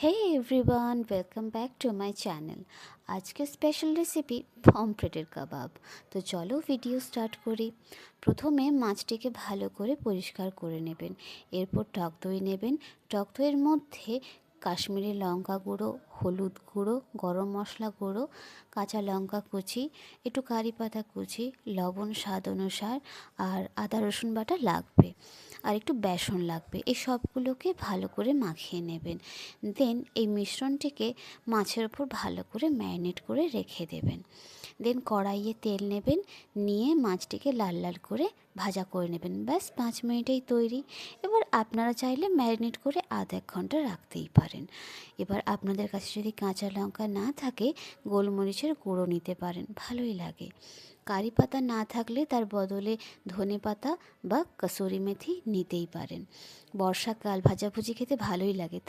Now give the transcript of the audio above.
Hey everyone, welcome back to my channel. আজকে special recipe পমফ্রেটের কাবাব। তো চলো ভিডিও স্টার্ট করি। প্রথমে মাছটিকে ভালো করে পরিষ্কার করে নেবেন। এরপর টক দই নেবেন। টক দইয়ের মধ্যে কাশ্মীরি লঙ্কা গুঁড়ো, হলুদ গুঁড়ো, গরম মশলা গুঁড়ো, কাঁচা লঙ্কা কুচি, একটু কারি পাতা কুচি, লবণ স্বাদ অনুসার আর আদা রসুন বাটা লাগবে, আর একটু বেসন লাগবে। এই সবগুলোকে ভালো করে মাখিয়ে নেবেন। দেন এই মিশ্রণটিকে মাছের ওপর ভালো করে ম্যারিনেট করে রেখে দেবেন। দেন কড়াইয়ে তেল নেবেন, নিয়ে মাছটিকে লাল লাল করে ভাজা করে নেবেন। ব্যাস 5 মিনিটেই তৈরি। এবার আপনারা চাইলে ম্যারিনেট করে আধ এক ঘন্টা রাখতেই পারেন। এবার আপনাদের কাছে যদি কাঁচা লঙ্কা না থাকে, গোলমরিচের গুঁড়ো নিতে পারেন, ভালোই লাগে। কারি পাতা না থাকলে তার বদলে ধনে পাতা বা কসুরি মেথি নিতেই পারেন। বর্ষাকাল ভাজাভুজি খেতে ভালোই লাগে।